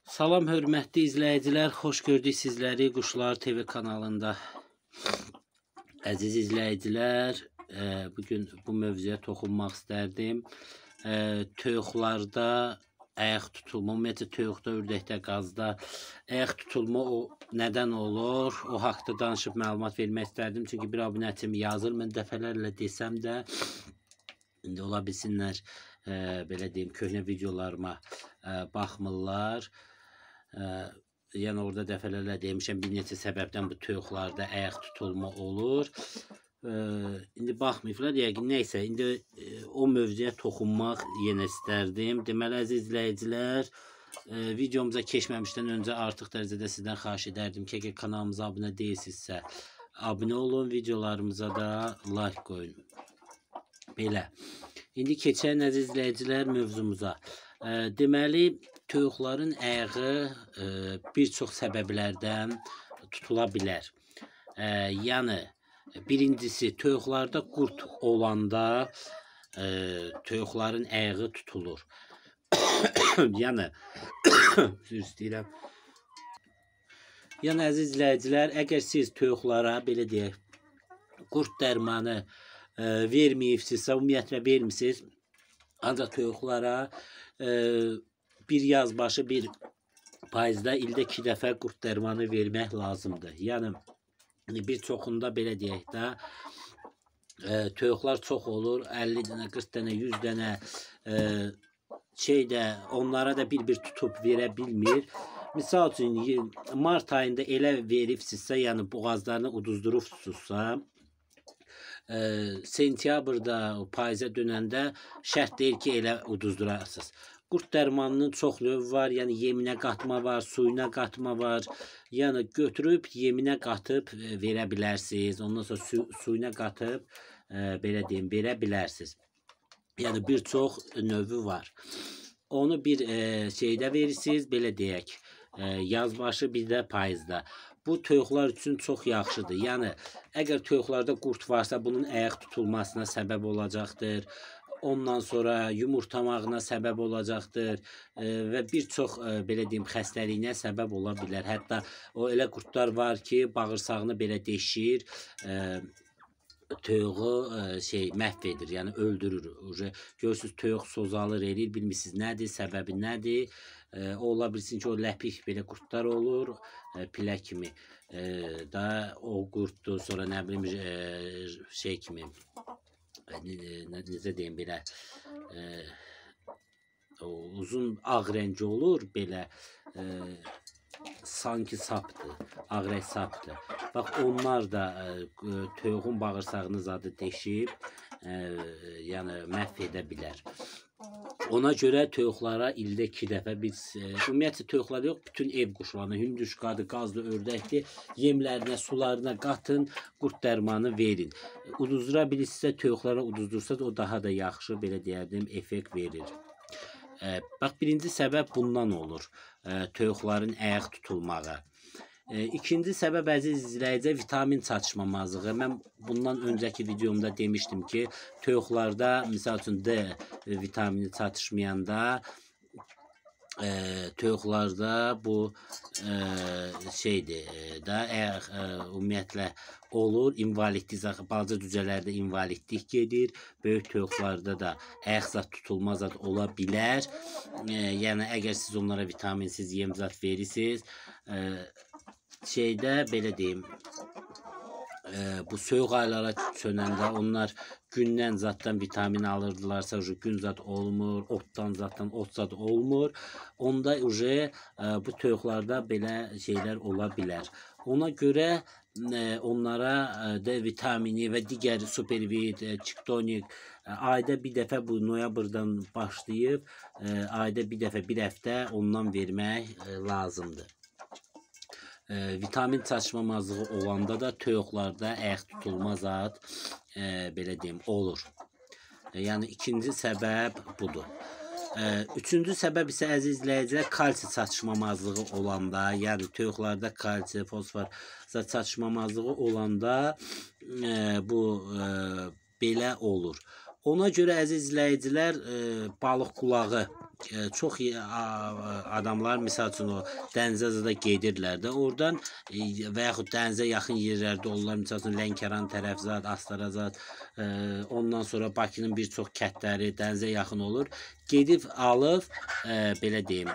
Salam hörmətli izləyicilər, xoş gördük sizləri Quşlar TV kanalında. Əziz izləyicilər, bugün bu mövzuya toxunmaq istərdim. Toyuqlarda ayaq tutulma, ümumiyyətlə toyuqda, ördəkdə, qazda ayaq tutulma nədən olur? O haqda danışıb məlumat vermək istərdim. Çünki bir abunəçim yazır, mən dəfələrlə desəm də, indi ola bilsinlər, belə deyim, köhnə videolarıma baxmırlar. Yəni orada dəfələrlə demişəm, bir neçə səbəbdən bu toyuqlarda ayaq tutulma olur. İndi baxmayıblar, yəqin neysə, indi o mövzuya toxunmaq yenə istərdim. Deməli, əziz izləyicilər, videomuza keçməmişdən öncə artıq dərəcədə sizdən xahiş edərdim ki, kanalımıza abunə deyilsinizsə, abunə olun, videolarımıza da like qoyun. Belə, indi keçən əziz izləyicilər mövzumuza. Deməli, toyuqların ayağı bir çox səbəblərdən tutula bilər. Yəni, birincisi, toyuqlarda qurd olanda toyuqların ayağı tutulur. Yəni, üzr istəyirəm. Yəni, əziz izləyicilər, əgər siz toyuqlara, belə deyək, qurd dərmanı verməyibsinizsə, ümumiyyətlə vermişsiniz, ancaq toyuqlara bir yaz başı bir payızda ildə 2 dəfə qurd dərmanı vermək lazımdır. Yəni, bir çoxunda belə deyək də, toyuqlar çox olur, 50 dənə, 40 dənə, 100 dənə onlara da bir-bir tutub verə bilmir. Misal üçün, mart ayında elə veribsinizsə, yəni boğazlarını uduzdurubsunuzsa, sentyabrda, payıza dönəndə şərt deyil ki, elə uduzdurasınız. Qurd dərmanının çox növü var, yəni yeminə qatma var, suyuna qatma var. Yəni götürüb yeminə qatıb verə bilərsiniz. Ondan sonra suyuna qatıb, belə deyim, verə bilərsiniz. Yəni bir çox növü var. Onu bir şeydə verirsiniz, belə deyək, yazbaşı bir də payızda. Bu toyuqlar üçün çox yaxşıdır. Yəni, əgər toyuqlarda qurd varsa, bunun ayaq tutulmasına səbəb olacaqdır. Ondan sonra yumurtamağına səbəb olacaqdır və bir çox, belə deyim, xəstəliyinə səbəb ola bilər. Hətta o elə qurdlar var ki, bağırsağını belə deşir, toyuğu məhv edir, yəni öldürür. Görürsünüz, toyuq sozalır, eləyir, bilmirsiniz nədir, səbəbi nədir. Ola bilsin ki, o ləpik belə qurdlar olur, pilə kimi. O qurddur, sonra nə bilim, kimi, necə deyim, belə uzun ağ rəngi olur, belə sanki sapdır, ağ rəng sapdır. Bax, onlar da toyuğun bağırsağını zadı deşib, yəni məhv edə bilər. Ona görə toyuqlara ildə 2 dəfə biz, ümumiyyətlə toyuqlar yox, bütün ev quşlarına, hündüşqadır, qazlı, ördəkdir, yemlərinə, sularına qatın, qurd dərmanı verin. Uduzdura bilirsinizsə, toyuqlara uduzdursanız, o daha da yaxşı, belə deyərdim, effekt verir. Bax, birinci səbəb bundan olur, toyuqların ayaq tutulmağı. İkinci səbəb, əziz izləyicə, vitamin çatışmamazlığı. Mən bundan öncəki videomda demişdim ki, toyuqlarda, misal üçün D vitamini çatışmayanda, toyuqlarda bu ümumiyyətlə olur, invalidlik, balaca cücələrdə invalidlik gedir, böyük toyuqlarda da ayaq zat tutulma zat ola bilər. Yəni, əgər siz onlara vitaminsiz yem zat verirsiniz, belə deyim, bu soyuq aylara çönəndə onlar gündən zatdan vitamin alırdılarsa, gün zat olmur, otdan zatdan ot zat olmur. Onda bu toyuqlarda belə şeylər ola bilər. Ona görə onlara D vitamini və digər supervit, çiktonik ayda bir dəfə, bu noyabrdan başlayıb, ayda bir dəfə, bir həftə ondan vermək lazımdır. Vitamin çatışmamazlığı olanda da toyuqlarda ayaq tutulma zat, belə deyim, olur. Yəni, ikinci səbəb budur. Üçüncü səbəb isə, əziz izləyicilər, kalsi çatışmamazlığı olanda, yəni toyuqlarda kalsi, fosfor çatışmamazlığı olanda bu belə olur. Ona görə, əziz izləyicilər, balıq qulağı çox adamlar misal üçün o dənizə zada gedirlər də, oradan və yaxud dənizə yaxın yerlərdə olurlar, misal üçün Lənkəran tərəfzad, Astarazad, ondan sonra Bakının bir çox kəndləri dənizə yaxın olur. Gedib alıb, belə deyim,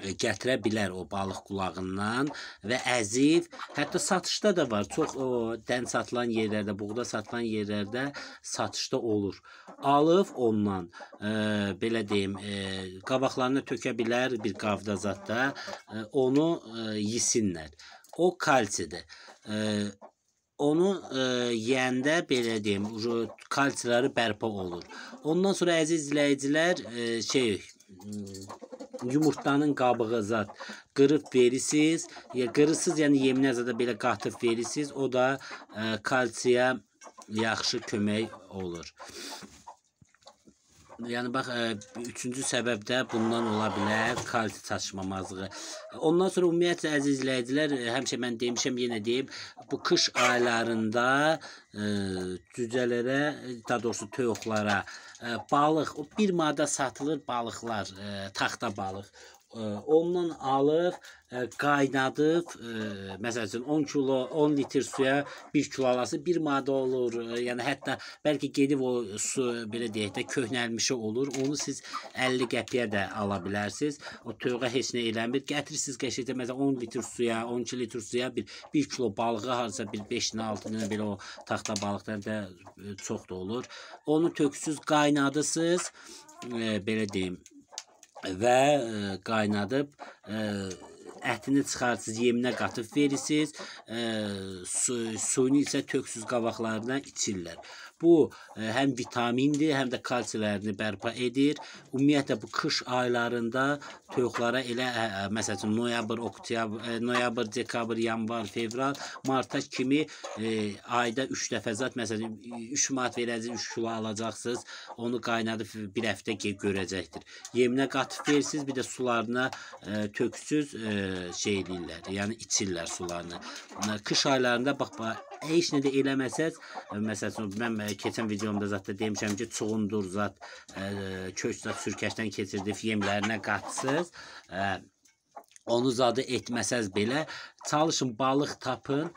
gətirə bilər o balıq qulağından və əzib, hətta satışda da var. Çox o dən satılan yerlərdə, buğda satılan yerlərdə satışda olur. Alıb ondan belə deyim, qabaqlarına tökə bilər bir qabda zətdə, onu yesinlər. O kalsidir. Onu yeyəndə belə deyim, kalsiləri bərpa olur. Ondan sonra əziz izləyicilər, yumurtanın qabığı zat qırıb verirsiniz. Qırırsınız, yəni yeminə zada belə qatıb verirsiniz. O da kalsiyə yaxşı kömək olur. Yəni bax, üçüncü səbəb də bundan ola bilər, kalsi çatışmamazlığı. Ondan sonra ümumiyyətlə əziz izləyicilər, həmişə mən demişəm, yenə deyim, bu qış aylarında cücələrə, daha doğrusu toyuqlara balıq, o 1 manata satılır balıqlar, taxta balıq. Ondan alıb, qaynadıb, məsəl üçün 10 kilo, 10 litr suya 1 kilo alası 1 manata olur. Yəni hətta bəlkə gedib o su, belə deyək də, köhnəlmişi olur. Onu siz 50 qəpiyə də ala bilərsiniz. O toyuğa heç nə eləmir. Gətirirsiniz qəşəngcə, məsələn 10 litr suya, 12 litr suya 1 kilo balığı harca bir 5-6 dənə belə o taxta balıqlar da çox da olur. Onu töksüz qaynadırsınız, belə deyim, və qaynadıb ətini çıxartsınız, yeminə qatıb verirsiniz, suyunu isə töksüz qabaqlarına içirlər. Bu həm vitamindir, həm də kalsilərini bərpa edir. Ümumiyyətlə bu qış aylarında toyuqlara elə, məsəl üçün noyabr, oktyabr, noyabr, dekabr, yanvar, fevral, marta kimi ayda 3 dəfə zat, məsələn 3 manat verəcəksiniz, 3 kilo alacaqsınız. Onu qaynadıb bir həftə görəcəkdir. Yeminə qatıb verirsiniz, bir də sularına töksüz eləyirlər, yəni içirlər sularını. Qış aylarında bax, heç nə də eləməsəz, məsəl üçün mən keçən videomda zətdə demişəm ki, çuğundur zat, kök zat sürkəşdən keçirdib yemlərinə qatsız. Onu zadı etməsəz belə, çalışın balıq tapın.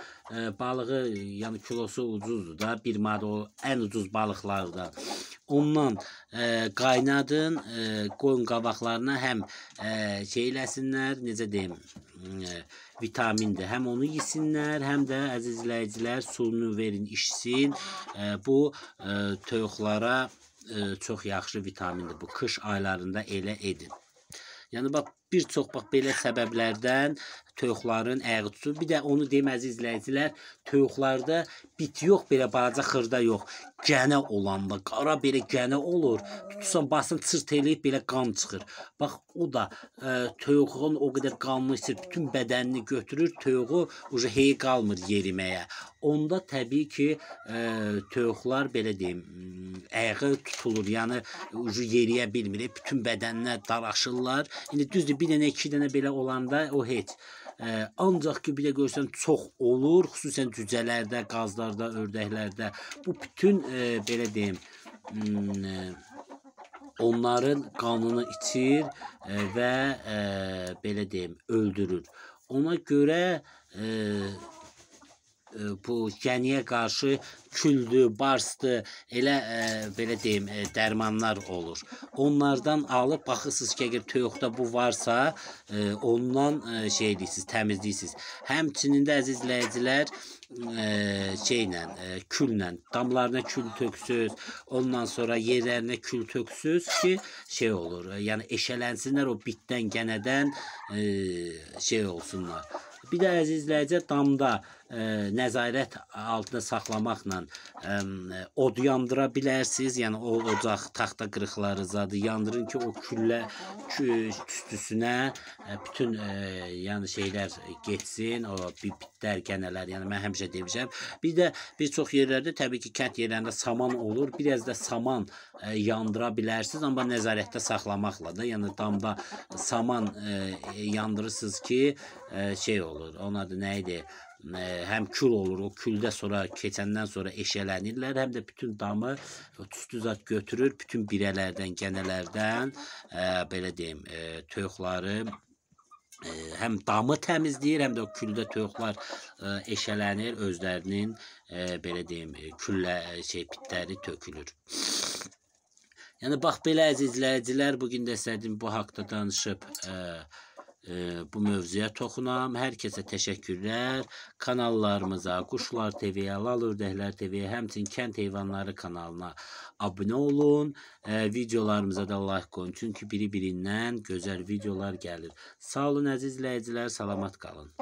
Balığı, yəni kilosu ucuzdur da, 1 manat o ən ucuz balıqlardan. Ondan qaynadın, qoyun qabaqlarına həm eləsinlər, necə deyim, vitamindir. Həm onu yesinlər, həm də əziz izləyicilər suyunu verin, içsin. Bu toyuqlara çox yaxşı vitamindir. Bu qış aylarında elə edin. Yəni bax, bir çox bax belə səbəblərdən toyuqların ayağı tutur. Bir də onu deyim əziz izləyicilər, toyuqlarda bit yox, belə balaca xırda yox. Gənə olanda, qara belə gənə olur. Tutursan, basın çırt eləyib belə qan çıxır. Bax, o da toyuğun o qədər qanını içir, bütün bədənini götürür, toyuğu hey qalmır yeriməyə. Onda təbii ki, toyuqlar belə deyim, ayağı tutulur, yəni yeriyə bilmir, bütün bədəninə dalaşırlar. İndi düzdür, bir dənə, 2 dənə belə olanda o heç. Ancaq ki, bir də görsən çox olur, xüsusən cücələrdə, qazlarda, ördəklərdə. Bu bütün, belə deyim, onların qanını içir və belə deyim, öldürür. Ona görə bu gəniyə qarşı küldür, barsdır, elə belə deyim, dərmanlar olur. Onlardan alıb baxırsınız ki, əgər toyuqda bu varsa, ondan eləyirsiniz, təmizləyirsiniz. Həmçinin də əziz izləyicilər, külla, damlarına kül töksüz, ondan sonra yerlərinə kül töksüz ki, olur, yəni eşələnsinlər o bitdən, gənədən olsunlar. Bir də əziz izləyicilər, damda nəzarət altında saxlamaqla od yandıra bilərsiniz. Yəni o ocaq, taxta qırıqları zadı yandırın ki, o küllə tüstüsünə bütün yəni şeylər geçsin, o bitlər, gənələr. Yəni mən həmişə demişəm. Bir də bir çox yerlərdə təbii ki, kənd yerlərində saman olur. Biraz da saman yandıra bilərsiniz, amma nəzarətdə saxlamaqla da. Yəni damda saman yandırırsınız ki, olur. Onun adı nə idi? həm kül olur, o küldə sonra keçəndən sonra eşələnirlər, həm də bütün damı tüstü zad götürür, bütün birələrdən, gənələrdən belə deyim, toyuqları həm damı təmizləyir, həm də o küldə toyuqlar eşələnir, özlərinin belə deyim, pitləri tökülür. Yəni bax belə əziz izləyicilər, bu gün də istədim bu haqqda danışıb bu mövzuya toxunam. Hər kəsə təşəkkürlər. Kanallarımıza, Quşlar TV-yə, Lal Ördəklər TV-yə, həmçinin Kənd Heyvanları kanalına abunə olun. Videolarımıza da like qoyun. Çünki biri-birindən gözəl videolar gəlir. Sağ olun əziz izləyicilər, salamat qalın.